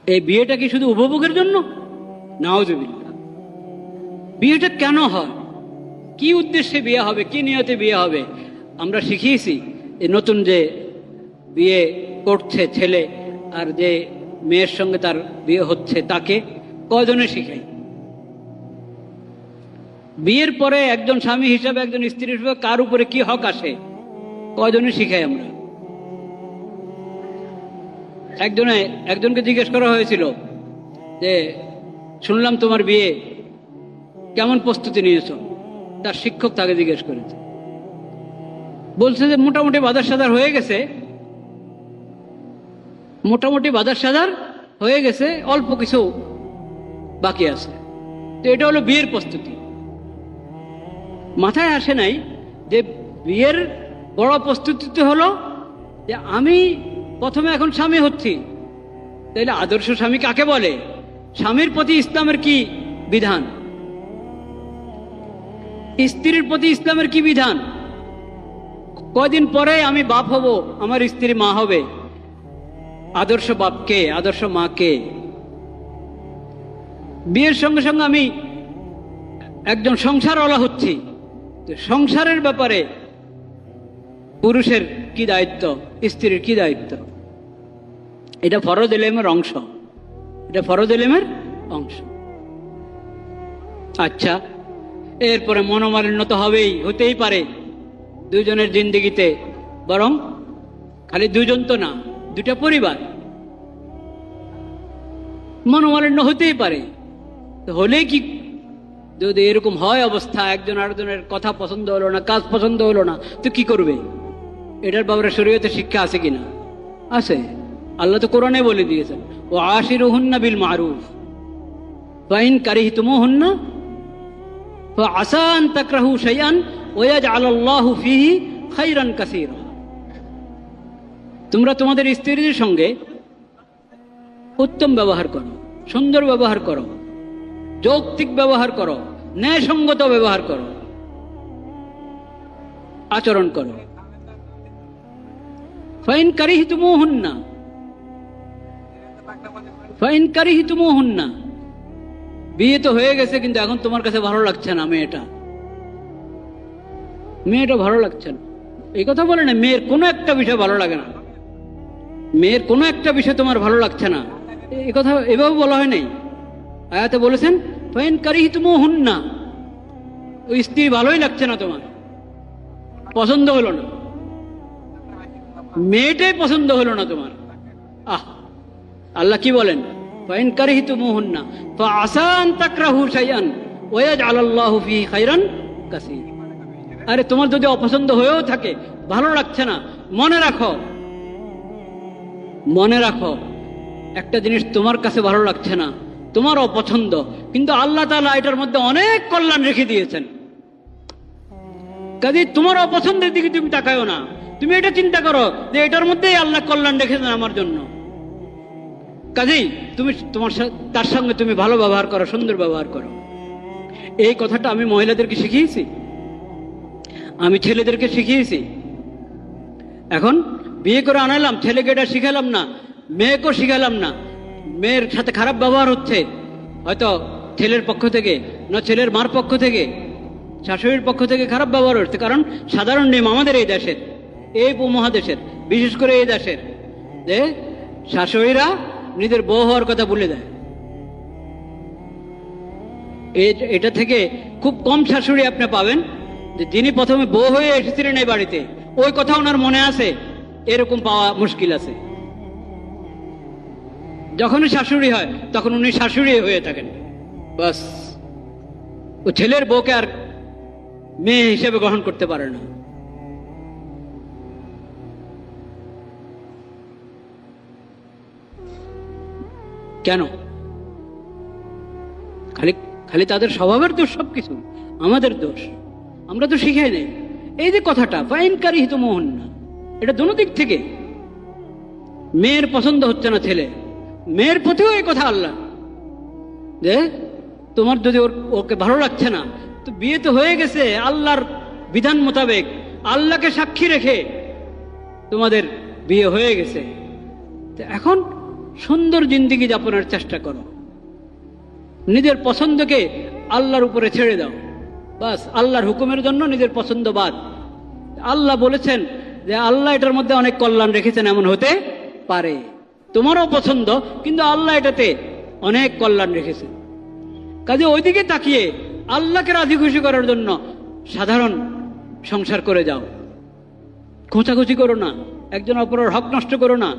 এই বিয়েটা কি শুধু উপভোগের জন্য? নাউজুবিল্লাহ। বিয়েটা কেন হয়, কি উদ্দেশ্যে বিয়ে হবে, কি নিয়তে বিয়ে হবে? আমরা শিখিয়েছি এই নতুন যে বিয়ে করছে ছেলে আর যে মেয়ের সঙ্গে তার বিয়ে হচ্ছে তাকে কয়জনে শিখাই? বিয়ের পরে একজন স্বামী হিসাবে একজন স্ত্রী হিসাবে কার উপরে কি হক আসে কয়জনে শিখাই আমরা? একজনকে জিজ্ঞেস করা হয়েছিল যে শুনলাম তোমার বিয়ে, কেমন প্রস্তুতি নিয়েছো? তার শিক্ষক তাকে জিজ্ঞেস করেছে, বলছে যে মোটামুটি বাজার সাজার হয়ে গেছে, মোটামুটি বাজার সাজার হয়ে গেছে, অল্প কিছু বাকি আছে। তো এটা হলো বিয়ের প্রস্তুতি। মাথায় আসে নাই যে বিয়ের বড় প্রস্তুতি হলো যে আমি প্রথমে এখন স্বামী হচ্ছি, তাইলে আদর্শ স্বামী কাকে বলে? স্বামীর প্রতি ইসলামের কি বিধান, স্ত্রীর প্রতি ইসলামের কি বিধান? কয়দিন পরে আমি বাপ হব, আমার স্ত্রী মা হবে। আদর্শ বাপকে, আদর্শ মাকে। বিয়ের সঙ্গে সঙ্গে আমি একজন সংসারওয়ালা হচ্ছি, সংসারের ব্যাপারে পুরুষের কি দায়িত্ব, স্ত্রীর কি দায়িত্ব, এটা ফরজ ইলমের অংশ, এটা ফরজ ইলমের অংশ। আচ্ছা, এরপরে মনোমালিন্য তো হবেই, হতেই পারে দুইজনের জিন্দেগিতে, বরং খালি দুইজন তো না, দুটা পরিবার, মনোমালিন্য হতেই পারে। তো হলে কি, যদি এরকম হয় অবস্থা, একজন আরেকজনের কথা পছন্দ হলো না, কাজ পছন্দ হলো না, তো কি করবে? এটার ব্যাপারে শরীয়তে শিক্ষা আছে কিনা? আছে। আল্লাহ তো কোরআনে বলে দিয়েছেন, ও আশিরুহুন্না বিল মারুফ ফাইন কারিহতুমুহুন্না ফাআসা আন তাকরাহু শাইআন ওয়া ইয়াজআলাল্লাহু ফীহি খায়রান কাসীরা। তোমরা তোমাদের স্ত্রীদের সঙ্গে উত্তম ব্যবহার করো, সুন্দর ব্যবহার করো, যৌক্তিক ব্যবহার করো, ন্যায়সঙ্গত ব্যবহার করো, আচরণ করো। ফাইন কারিহতুমুহুন্না, ফাইন কারিহতুমুহুন্না, বিয়ে তো হয়ে গেছে কিন্তু এখন তোমার কাছে ভালো লাগছে না মেয়েটা ভালো লাগছে না, এই কথা বলে না। মেয়ের কোনো একটা বিষয় ভালো লাগে না, মেয়ের কোনো একটা বিষয় তোমার ভালো লাগছে না, এই কথা এভাবে বলা হয় নাই। আয়াতে বলেছেন ফাইন কারিহতুমুহুন্না, ওই স্ত্রী ভালোই লাগছে না, তোমার পছন্দ হলো না, মেয়েটাই পছন্দ হলো না তোমার। আল্লাহ কি বলেন? ফাইন কারিহতুমুহুন্না ফাআসা আন তাকরাহু শাইআন ওয়া ইয়াজআলাল্লাহু ফীহি খায়রান কাসীরা। আরে তোমার যদি অপছন্দ হয়েও থাকে, ভালো লাগছে না, মনে রাখো একটা জিনিস তোমার কাছে ভালো লাগছে না, তোমার অপছন্দ, কিন্তু আল্লাহ তাআলা এটার মধ্যে অনেক কল্যাণ রেখে দিয়েছেন। কাজে তোমার অপছন্দের দিকে তুমি তাকায়ও না, তুমি এটা চিন্তা করো যে এটার মধ্যেই আল্লাহ কল্যাণ রেখেছেন আমার জন্য। কাজেই তুমি তার সঙ্গে তুমি ভালো ব্যবহার করো, সুন্দর ব্যবহার করো। এই কথাটা আমি মহিলাদেরকে শিখিয়েছি, আমি ছেলেদেরকে শিখিয়েছি। এখন বিয়ে করে আনালাম, ছেলেকে এটা শিখালাম না, মেয়েকেও শিখালাম না। মেয়ের সাথে খারাপ ব্যবহার হচ্ছে, হয়তো ছেলের পক্ষ থেকে না ছেলের মার পক্ষ থেকে, শাশুড়ির পক্ষ থেকে খারাপ ব্যবহার হচ্ছে। কারণ সাধারণ নিয়ম আমাদের এই দেশের, এই উপমহাদেশের, বিশেষ করে এই দেশের, যে শাশুড়িরা নিজের বউ হওয়ার কথা ভুলে দেয়। এটা থেকে খুব কম শাশুড়ি আপনি পাবেন যে যিনি প্রথমে বউ হয়ে এসেছিলেন এই বাড়িতে, ওই কথা ওনার মনে আছে, এরকম পাওয়া মুশকিল আছে। যখনই শাশুড়ি হয় তখন উনি শাশুড়ি হয়ে থাকেন, বাস। ও ছেলের বউকে আর মেয়ে হিসেবে গ্রহণ করতে পারে না। কেন? খালি তাদের স্বভাবের দোষ, সবকিছু আমাদের দোষ, আমরা তো শিখাই নাই। এই যে কথাটা ফাইন কারিহতুমুহুন্না, এটা দোনো দিক থেকে। মেয়ের পছন্দ হচ্ছে না ছেলে, মেয়ের প্রতিও এই কথা আল্লাহ, যে তোমার যদি ওকে ভালো লাগছে না, তো বিয়ে তো হয়ে গেছে আল্লাহর বিধান মোতাবেক, আল্লাহকে সাক্ষী রেখে তোমাদের বিয়ে হয়ে গেছে। এখন সুন্দর জিন্দিগি যাপনের চেষ্টা করো। নিজের পছন্দকে আল্লাহর উপরে ছেড়ে দাও। বাস আল্লাহর হুকুমের জন্য নিজের পছন্দ বাদ। আল্লাহ বলেছেন যে আল্লাহ এটার মধ্যে অনেক কল্যাণ রেখেছেন, এমন হতে পারে তোমারও পছন্দ, কিন্তু আল্লাহ এটাতে অনেক কল্যাণ রেখেছেন। কাজে ওইদিকে তাকিয়ে আল্লাহকে রাজি খুশি করার জন্য সাধারণ সংসার করে যাও। খোঁচাখুচি করো না, একজন অপরের হক নষ্ট করো না।